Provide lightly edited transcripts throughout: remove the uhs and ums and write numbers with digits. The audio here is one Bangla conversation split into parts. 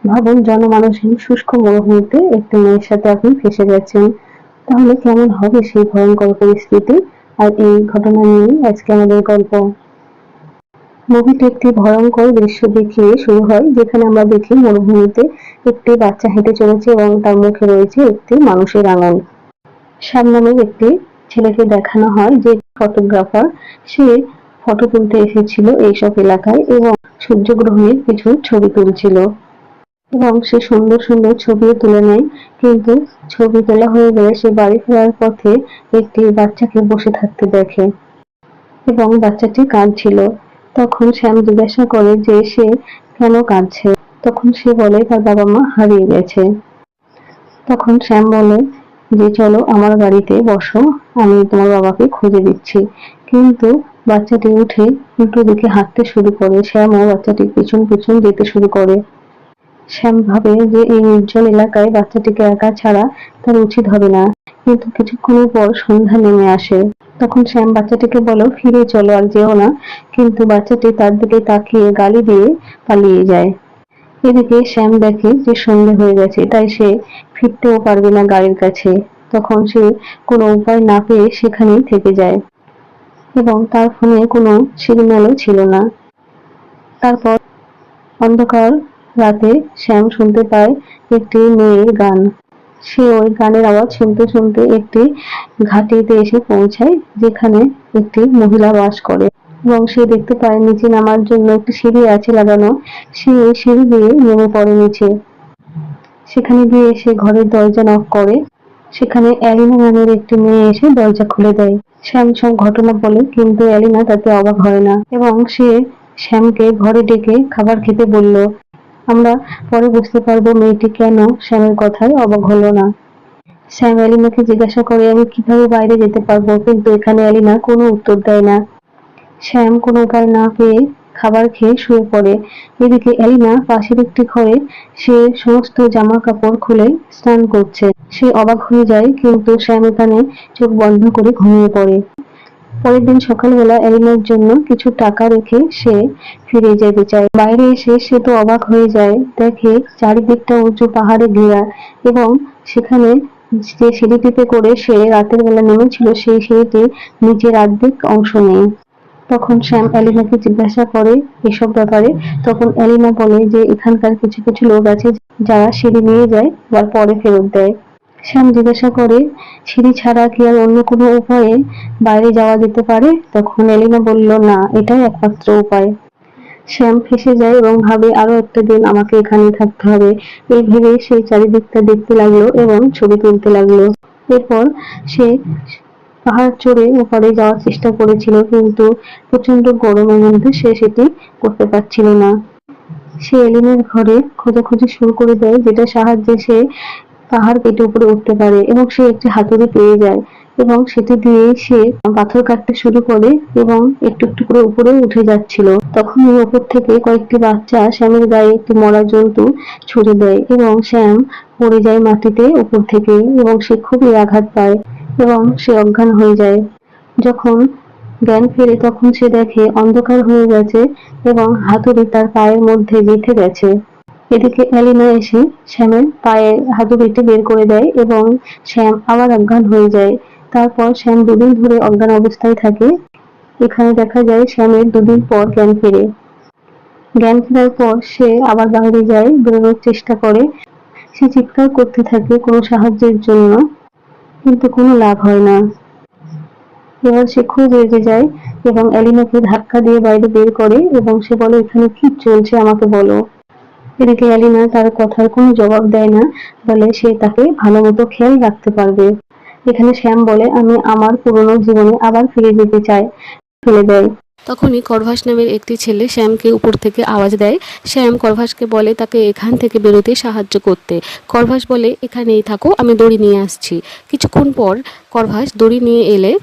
ভাবুন, জনমানবহীন শুষ্ক মরুভূমিতে একটি মেয়ের সাথে আপনি ফেঁসে গেছেন। তাহলে কেমন হবে সেই ভয়ঙ্কর পরিস্থিতি? আর এই ঘটনা নিয়েই আজকে আমাদের গল্প। মুভিটি একটি ভয়ঙ্কর দৃশ্য দেখিয়ে শুরু হয়, যেখানে আমরা দেখি মরুভূমিতে একটি বাচ্চা হেঁটে চলেছে এবং তার মুখে রয়েছে একটি মানুষের আঙুল। শ্যাম নামের একটি ছেলেকে দেখানো হয়, যে ফটোগ্রাফার। সে ফটো তুলতে এসেছিল এইসব এলাকায় এবং সূর্যগ্রহণের কিছু ছবি তুলছিল এবং সে সুন্দর সুন্দর ছবিও তুলে নেয়। কিন্তু ছবি তোলা হয়ে গেলে সে বাড়ি ফেরার পথে একটি বাচ্চাকে বসে থাকতে দেখে এবং বাচ্চাটি কাঁদছিল। তখন শ্যাম জিজ্ঞাসা করে যে সে কেন কাঁদছে। তখন সে বলে তার বাবা মা হারিয়ে গেছে। তখন শ্যাম বলে যে চলো আমার গাড়িতে বসো, আমি তোমার বাবাকে খুঁজে দিচ্ছি। কিন্তু বাচ্চাটি উঠে উল্টো দিকে হাঁটতে শুরু করে। শ্যামও বাচ্চাটির পিছন পিছন যেতে শুরু করে। শ্যাম ভাবে যে এই নির্জন এলাকায় বাচ্চাটিকে একা ছাড়া তার উচিত হবে না। কিন্তু কিছুক্ষণের পর সন্ধ্যা নেমে আসে। তখন শ্যাম বাচ্চাটিকে বলে ফিরে চলো, আর যেও না। কিন্তু বাচ্চাটি তার দিকে তাকিয়ে গালি দিয়ে পালিয়ে যায়। এদিকে শ্যাম দেখে যে সন্ধ্যে হয়ে গেছে, তাই সে ফিরতেও পারবে না গাড়ির কাছে। তখন সে কোনো উপায় না পেয়ে সেখানেই থেকে যায় এবং তার ফোনে কোনো সিগন্যালও ছিল না। তারপর অন্ধকার রাতে শ্যাম শুনতে পায় একটি মেয়ের গান। সে ওই গানের আওয়াজ শুনতে শুনতে একটি ঘাটিতে এসে পৌঁছায়, যেখানে একটি মহিলা বাস করে এবং সে দেখতে পায় নিচে নামার জন্য একটি সিঁড়ি আছে লাগানো। সে ওই সিঁড়ি দিয়ে নেমে পড়ে নিচে। সেখানে গিয়ে সে ঘরের দরজা নক করে। সেখানে অ্যালিনা নামের একটি মেয়ে এসে দরজা খুলে দেয়। শ্যাম সব ঘটনা বলে, কিন্তু অ্যালিনা তাতে অবাক হয় না এবং সে শ্যামকে ঘরে ডেকে খাবার খেতে বলল। আমরা পরে বুঝতে পারবো মেয়েটি কেন শ্যামের কথায় অবাক হলো না। শ্যাম অ্যালিনাকে জিজ্ঞাসা করে আমি কিভাবে বাইরে যেতে পারবো, কিন্তু এখানে অ্যালিনা কোনো উত্তর দেয় না। শ্যাম কোনো উপায় না পেয়ে খাবার খেয়ে শুয়ে পড়ে। এদিকে অ্যালিনা পাশের একটি ঘরে সে সমস্ত জামা কাপড় খুলে স্নান করছে। সে অবাক হয়ে যায়, কিন্তু শ্যাম এখানে চোখ বন্ধ করে ঘুমিয়ে পড়ে। পরের দিন সকালবেলা অ্যালিনার জন্য কিছু টাকা রেখে সে ফিরে যেতে চায়। বাইরে এসে সে তো অবাক হয়ে যায়, দেখে চারিদিকটা উঁচু পাহাড়ে ঘেরা এবং সেখানে যে সিঁড়িটিতে করে সে রাতের বেলা নেমেছিল সেই সিঁড়িটির নিচের অর্ধেক অংশ নেই। তখন শ্যাম অ্যালিনাকে জিজ্ঞাসা করে এসব ব্যাপারে। তখন অ্যালিনা বলে যে এখানকার কিছু কিছু লোক আছে যারা সিঁড়ি নিয়ে যায় আবার পরে ফেরত দেয়। শ্যাম জিজ্ঞাসা করে সিঁড়ি ছাড়া কি আর অন্য কোনো উপায়ে বাইরে যাওয়া যেতে পারে? তখন অ্যালিনা বলল না, এটাই একমাত্র উপায়। শ্যাম ফেঁসে যায় এবং ভাবে আরো একটা দিন আমাকে এখানেই থাকতে হবে। এই ভেবে সে চারিদিকটা দেখতে লাগলো এবং ছবি তুলতে লাগলো। এরপর সে পাহাড় চড়ে ওপারে যাওয়ার চেষ্টা করেছিল, কিন্তু প্রচন্ড গরমের মধ্যে সে সেটি করতে পারছিল না। সে এলিনের ঘরে খোঁজাখুঁজি শুরু করে দেয়, যেটার সাহায্যে সে পাহাড় কেটে উপরে উঠতে পারে এবং সে একটি হাতুড়ি পেয়ে যায় এবং সেটি দিয়ে সে পাথর কাটতে শুরু করে এবং একটু একটু করে উপরে উঠে যাচ্ছিল। তখনই উপর থেকে কয়েকটি বাচ্চা শ্যামের গায়ে একটি মরা জন্তু ছুড়ে দেয় এবং শ্যাম পড়ে যায় মাটিতে উপর থেকে এবং সে খুবই আঘাত পায় এবং সে অজ্ঞান হয়ে যায়। যখন জ্ঞান ফেরে তখন সে দেখে অন্ধকার হয়ে গেছে এবং হাতুড়ি তার পায়ের মধ্যে গেঁথে গেছে। এদিকে অ্যালিনা এসে শ্যামের পায়ের হাতুড়িটি বের করে দেয় এবং শ্যাম আবার অজ্ঞান হয়ে যায়। তারপর শ্যাম দুদিন ধরে অজ্ঞান অবস্থায় থাকে। এখানে দেখা যায় শ্যামের দুদিন পর জ্ঞান ফেরে। জ্ঞান ফেরার পর সে আবার বাইরে যায়, বেরোনোর চেষ্টা করে। সে চিৎকার করতে থাকে কোনো সাহায্যের জন্য, কিন্তু কোনো লাভ হয় না। এবার সে খুব রেগে যায় এবং অ্যালিনাকে ধাক্কা দিয়ে বাইরে বের করে এবং সে বলে এখানে কি চলছে আমাকে বলো। এদিকে অ্যালিনা তার কথার কোনো জবাব দেয় না, বলে সে তাকে ভালো মতো খেয়াল রাখতে পারবে। এখানে শ্যাম বলে আমি আমার পুরনো জীবনে আবার ফিরে যেতে চাই, ফেলে দেয়। তখনই করভাস নামের একটি ছেলে শ্যামকে উপর থেকে আওয়াজ দেয়। শ্যাম করভাসকে বলে তাকে এখান থেকে বেরোতে সাহায্য করতে। করভাস বলে এখানেই থাকো, আমি দড়ি নিয়ে আসছি। কিছুক্ষণ পর করভাস দড়ি নিয়ে এলে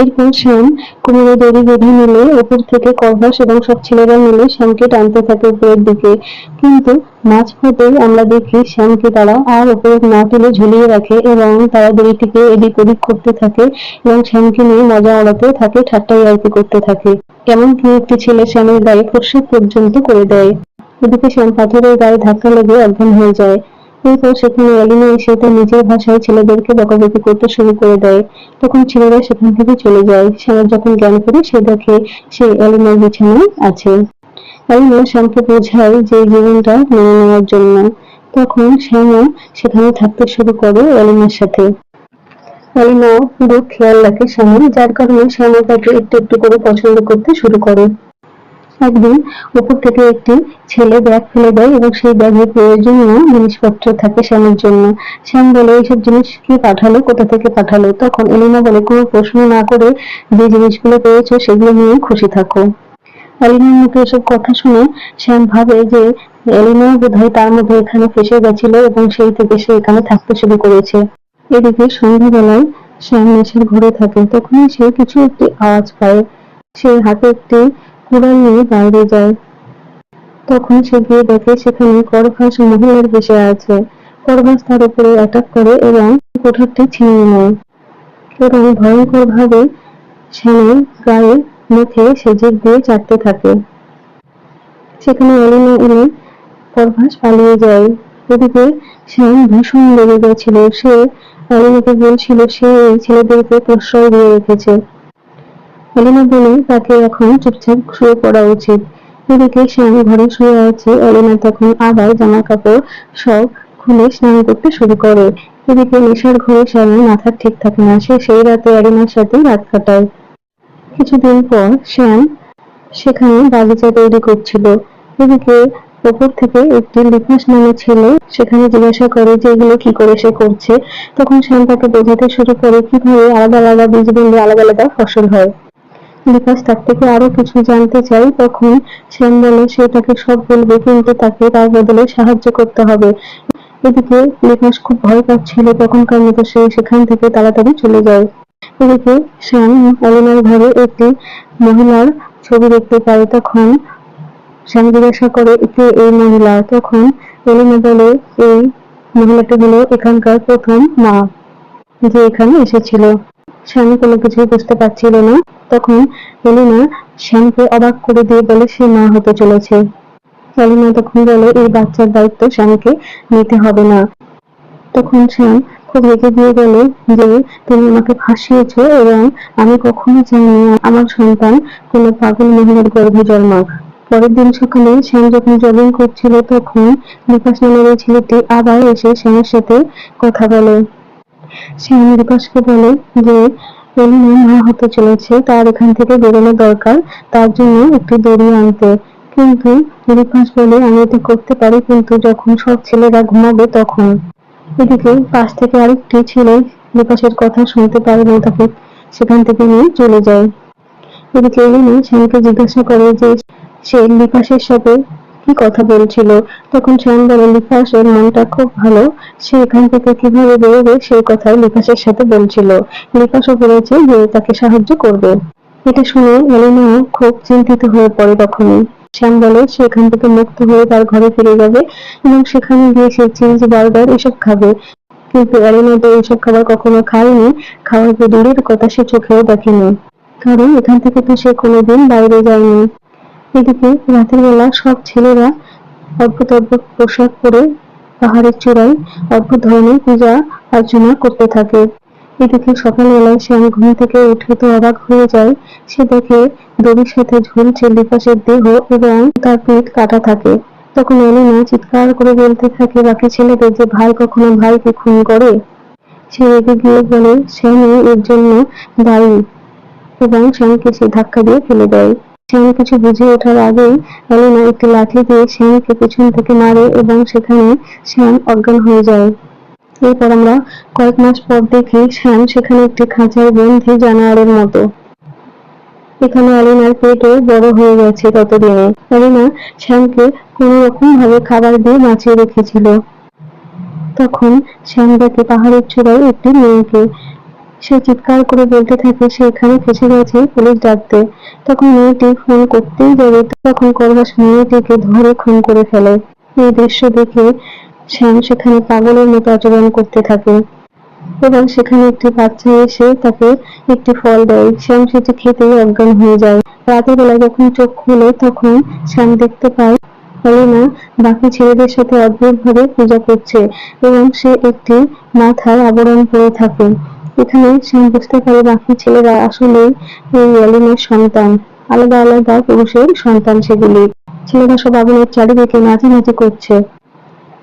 এরপর শ্যাম কোমরে দড়ি বেঁধে নিলে উপর থেকে করভাস এবং সব ছেলেরা মিলে শ্যামকে টানতে থাকে উপরের দিকে। কিন্তু মাঝপথেই আমরা দেখি শ্যামকে তারা আর উপরে না তুলে ঝুলিয়ে রাখে এবং তারা দড়িটিকে এদিক ওদিক করতে থাকে এবং শ্যামকে নিয়ে মজা ওড়াতে থাকে, ঠাট্টা ইয়ার্কি করতে থাকে। এমনকি একটি ছেলে শ্যামের গায়ে প্রস্রাব পর্যন্ত করে দেয়। এদিকে শ্যাম পাথরের গায়ে ধাক্কা লেগে অজ্ঞান হয়ে যায়। এরপর সেখানে এলিনা এসে তার নিজের ভাষায় ছেলেদেরকে বকাবকি করতে শুরু করে দেয়। তখন ছেলেরা সেখান থেকে চলে যায়। শ্যামের যখন জ্ঞান ফেরে সে দেখে সে এলিনার বিছানায় আছে। এলিনা শ্যামকে বোঝায় যে জীবনটা মেনে নেওয়ার জন্য। তখন শ্যামও সেখানে থাকতে শুরু করে এলিনার সাথে। এলিনাও পুরো খেয়াল রাখে শ্যামের, যার কারণে শ্যামও তাকে একটু একটু করে পছন্দ করতে শুরু করে। একদিন উপর থেকে একটি ছেলে ব্যাগ ফেলে দেয় এবং সেই ব্যাগে প্রয়োজনীয় জিনিসপত্র থাকে শ্যামের জন্য। শ্যাম বলে, এইসব জিনিস কে পাঠালো, কোথা থেকে পাঠালো? তখন এলিনা বলে, কোনো প্রশ্ন না করে যে জিনিসগুলো পেয়েছো সেগুলো নিয়ে খুশি থাকো। এলিনার মুখে এসব কথা শুনে শ্যাম ভাবে যে এলিনাও বোধহয় তার মধ্যে এখানে ফেসে গেছিল এবং সেই থেকে সে এখানে থাকতে শুরু করেছে। এদিকে সন্ধ্যাবেলায় শ্যাম নেশার ঘরে থাকে। তখনই সে কিছু একটি আওয়াজ পায়। সে হাতে একটি কুড়াল নিয়ে বাইরে যায়। তখন সে গিয়ে দেখে সেখানে করভাস মহিলার বেশে আছে। করভাস তার উপরে অ্যাটাক করে এবং কোঠারটি ছিনিয়ে নেয় এবং ভয়ঙ্কর ভাবে শ্যামের গায়ে মুখে সে জিভ দিয়ে চাটতে থাকে। সেখানে এলিনা এলে করভাস পালিয়ে যায়। এদিকে শ্যাম ভীষণ রেগে গেছিল। সে এলিনাকে বলছিল সে এই ছেলেদেরকে প্রশ্রয় দিয়ে রেখেছে। এলিনা বলে তাকে এখন চুপচাপ শুয়ে পড়া উচিত। এদিকে শ্যাম ঘরে শুয়ে আছে। এলিনা তখন আবার জামা কাপড় সব খুলে স্নান করতে শুরু করে। এদিকে নেশার ঘরে শ্যামের মাথা ঠিক থাকে না। সে সেই রাতে এলিনার সাথে রাত কাটায়। কিছুদিন পর শ্যাম সেখানে বাগিচা তৈরি করছিল। এদিকে ওপর থেকে একটি লিপাস নামে ছেলে সেখানে জিজ্ঞাসা করে যে এগুলো কি করে সে করছে। তখন শ্যাম তাকে বোঝাতে শুরু করে কিভাবে আলাদা আলাদা বীজ বুনলে আলাদা আলাদা ফসল হয়। লিপাস তার থেকে আরো কিছু জানতে চায়। তখন শ্যাম বলে সে তাকে সব বলবে, কিন্তু তাকে তার বদলে সাহায্য করতে হবে। এদিকে লিপাস খুব ভয় পাচ্ছিল। তখনকার মতো সে সেখান থেকে তাড়াতাড়ি চলে যায়। এদিকে শ্যাম এলিনার ঘরে একটি মহিলার ছবি দেখতে পায়। তখন শ্যাম জিজ্ঞাসা করে কে এই মহিলা? তখন এলিনা বলে এই মহিলাটি হলো এখানকার প্রথম মা যে এখানে এসেছিল। শ্যাম কোনো কিছুই বুঝতে পারছিল না। তখন এলিনা শ্যামকে অবাক করে দিয়ে বলে সে মা হতে চলেছে। এলিনা তখন বলে এই বাচ্চার দায়িত্ব শ্যামকে নিতে হবে না। তখন শ্যাম খুব রেগে গিয়ে বলে যে তুমি আমাকে ফাঁসিয়েছো এবং আমি কখনো চাইনি আমার সন্তান কোনো পাগল মহিলার গর্ভে জন্মাক। পরের দিন সকালে শ্যাম যখন জগিং করছিল তখন বিকাশ নামের ওই ছেলেটি আবার এসে শ্যামের সাথে কথা বলে। শ্যাম বিকাশকে বলে যে এলিনা মা হতে চলেছে, তার এখান থেকে বেরোনো দরকার, তার জন্য একটি দড়ি আনতে। কিন্তু বিকাশ বলে আমি এটা করতে পারি, কিন্তু যখন সব ছেলেরা ঘুমাবে তখন। এদিকে পাশ থেকে আরেকটি ছেলে বিকাশের কথা শুনতে পারে এবং তাকে সেখান থেকে নিয়ে চলে যায়। এদিকে এলিনা শ্যামকে জিজ্ঞাসা করে যে সে বিকাশের সাথে কি কথা বলছিল। তখন শ্যাম বলে বিকাশের মনটা খুব ভালো, সে এখান থেকে কিভাবে বেরোবে সেই কথাই বিকাশের সাথে বলছিল। বিকাশও বলেছে যে তাকে সাহায্য করবে। এটা শুনে এলিনা খুব চিন্তিত হয়ে পড়ে। তখনই শ্যাম বলে সে এখান থেকে মুক্ত হয়ে তার ঘরে ফিরে যাবে এবং সেখানে গিয়ে সে চিজ বার্গার এসব খাবে। কিন্তু এলিনা তো এইসব খাবার কখনো খায়নি, খাওয়ার যে দূরের কথা সে চোখেও দেখেনি, কারণ এখান থেকে তো সে কোনোদিন বাইরে যায়নি। এদিকে রাতের বেলা সব ছেলেরা অদ্ভুত অদ্ভুত পোশাক পরে পাহাড়ের চূড়ায় অদ্ভুত ধরনের পূজা অর্চনা করতে থাকে। এদিকে সকালবেলায় শ্যাম ঘুম থেকে উঠে তো অবাক হয়ে যায়। সে দেখে দড়ির সাথে ঝুলছে বিকাশের দেহ এবং তার পিঠ কাটা থাকে। তখন এলিনা চিৎকার করে বলতে থাকে বাকি ছেলেদের যে ভাই কখনো ভাইকে খুন করে। সে রেগে গিয়ে বলে শ্যামই এর জন্য দায়ী এবং শ্যামকে সে ধাক্কা দিয়ে ফেলে দেয়। শ্যাম কিছু বুঝে ওঠার আগেই এলিনা একটি লাঠি দিয়ে শ্যামকে পেছন থেকে মারে এবং সেখানে শ্যাম অজ্ঞান হয়ে যায়। এরপর আমরা কয়েক মাস পর দেখি শ্যাম সেখানে একটি খাঁচায় বন্দী জানোয়ারের মতো। এখানে এলিনার পেটও বড় হয়ে গেছে ততদিনে। এলিনা শ্যামকে কোনো রকম ভাবে খাবার দিয়ে বাঁচিয়ে রেখেছিল। তখন শ্যাম দেখে পাহাড়ের চূড়ায় একটি মেয়েকে। সে চিৎকার করে বলতে থাকে সে এখানে ফেঁসে গেছে, পুলিশ ডাকতে। তখন মেয়েটি ফোন করতেই যাবে তখন করভাস মেয়েটিকে ধরে খুন করে ফেলে। এই দৃশ্য দেখে শ্যাম সেখানে পাগলের মতো আচরণ করতে থাকে এবং সেখানে একটি বাচ্চা এসে তাকে একটি ফল দেয়। শ্যাম সেটি খেতেই অজ্ঞান হয়ে যায়। রাতের বেলা যখন চোখ খুলে তখন শ্যাম দেখতে পায় এলিনা বাকি ছেলেদের সাথে অদ্ভুতভাবে পূজা করছে এবং সে একটি মাথার আবরণ পরে থাকে। এখানে সে বুঝতে পারে বাকি ছেলেরা আসলেই এই এলিনার সন্তান, আলাদা আলাদা পুরুষের সন্তান সেগুলি। ছেলেরা সব আগুনের চারিদিকে নাচানাচি করছে।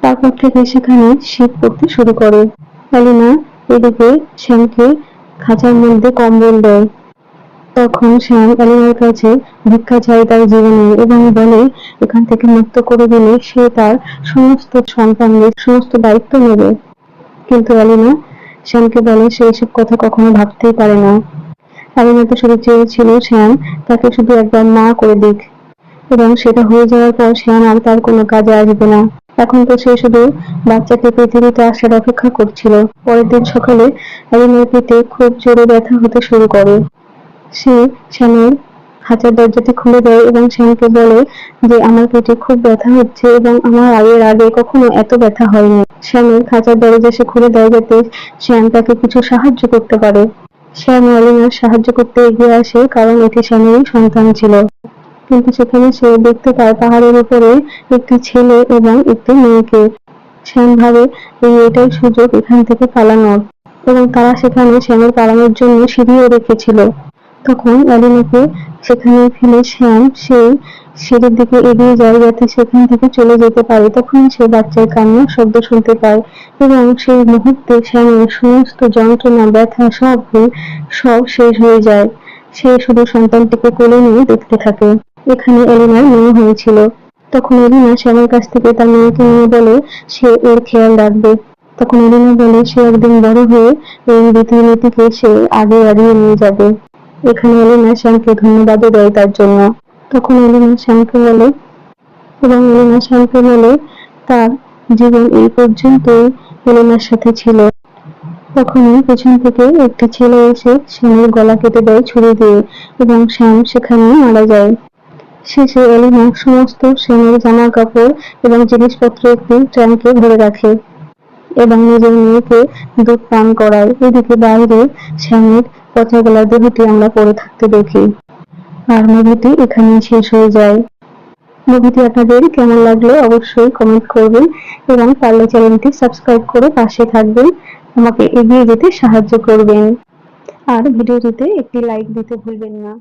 তারপর থেকে সেখানে শীত পড়তে শুরু করে। এলিনা এদিকে শ্যামকে খাঁচার মধ্যে কম্বল দেয়। তখন শ্যাম এলিনার কাছে ভিক্ষা চায় তার জীবনে এবং বলে এখান থেকে মুক্ত করে দিলে সে তার সমস্ত সন্তানদের সমস্ত দায়িত্ব নেবে। কিন্তু এলিনা শ্যামকে বলে সে এসব কথা কখনো ভাবতেই পারে না। এলিনা তো শুধু চেয়েছিল শ্যাম তাকে শুধু একবার মা করে দিক এবং সেটা হয়ে যাওয়ার পর শ্যাম আর তার কোনো কাজে আসবে না। এখন তো সে শুধু বাচ্চাকে পৃথিবীতে আসার অপেক্ষা করছিল। পরের দিন সকালে এলিনার পেটে খুব জোরে ব্যথা হতে শুরু করে। সে শ্যামের খাঁচার দরজাটি খুলে দেয় এবং শ্যামকে বলে যে আমার পেটে খুব ব্যথা হচ্ছে এবং আমার এর আগে কখনো এত ব্যথা হয়নি। শ্যামের খাঁচার দরজা সে খুলে দেয় যাতে শ্যাম তাকে কিছু সাহায্য করতে পারে। শ্যাম এলিনার সাহায্য করতে এগিয়ে আসে কারণ এটি শ্যামেরই সন্তান ছিল। কিন্তু সেখানে সে দেখতে পায় পাহাড়ের উপরে একটি ছেলে এবং একটি মেয়েকে। শ্যাম ভাবে এটাই সুযোগ এখান থেকে পালানোর এবং তারা সেখানে শ্যামের পালানোর জন্য সিঁড়িও রেখেছিল। তখন এলিনাকে সেখানে ফেলে শ্যাম সেই সিঁড়ির দিকে এগিয়ে যায় যাতে সেখান থেকে চলে যেতে পারে। তখন সে বাচ্চার কান্নার শব্দ শুনতে পায় এবং সেই মুহূর্তে শ্যামের সমস্ত যন্ত্রণা ব্যথা সব শেষ হয়ে যায়। সে শুধু সন্তানটিকে কোলে নিয়ে দেখতে থাকে। এখানে এলিনার মেয়ে হয়েছিল। তখন এলিনা শ্যামের কাছ থেকে তার মেয়েকে নিয়ে বলে সে এর খেয়াল রাখবে। তখন এলিনা বলে সে একদিন বড় হয়ে এই রীতিনীতিকে সে আগে এড়িয়ে নিয়ে যাবে। এখানে এলিনা শ্যামকে ধন্যবাদও দেয় তার জন্য। তখন এলিনা শ্যামকে বলে তার জীবন এই পর্যন্তই এলিনার সাথে ছিল। তখনই পেছন থেকে একটি ছেলে এসে শ্যামের গলা কেটে দেয় ছুরি দিয়ে এবং শ্যাম সেখানে মারা যায়। শেষে এলিনা সমস্ত শ্যামের জামা কাপড় এবং জিনিসপত্র একটি ট্রাঙ্কে ভরে রাখে এবং নিজের মেয়েকে দুধ পান করায়। এদিকে বাইরে শ্যামের পচা গলা দেহটি আমরা পড়ে থাকতে দেখি। আর মুভিটি এখানেই শেষ হয়ে যায়। মুভিটি আপনাদের কেমন লাগলো অবশ্যই কমেন্ট করবেন এবং পারলে চ্যানেলটি সাবস্ক্রাইব করে পাশে থাকবেন, আমাকে এগিয়ে যেতে সাহায্য করবেন। আর ভিডিওটিতে একটি লাইক দিতে ভুলবেন না।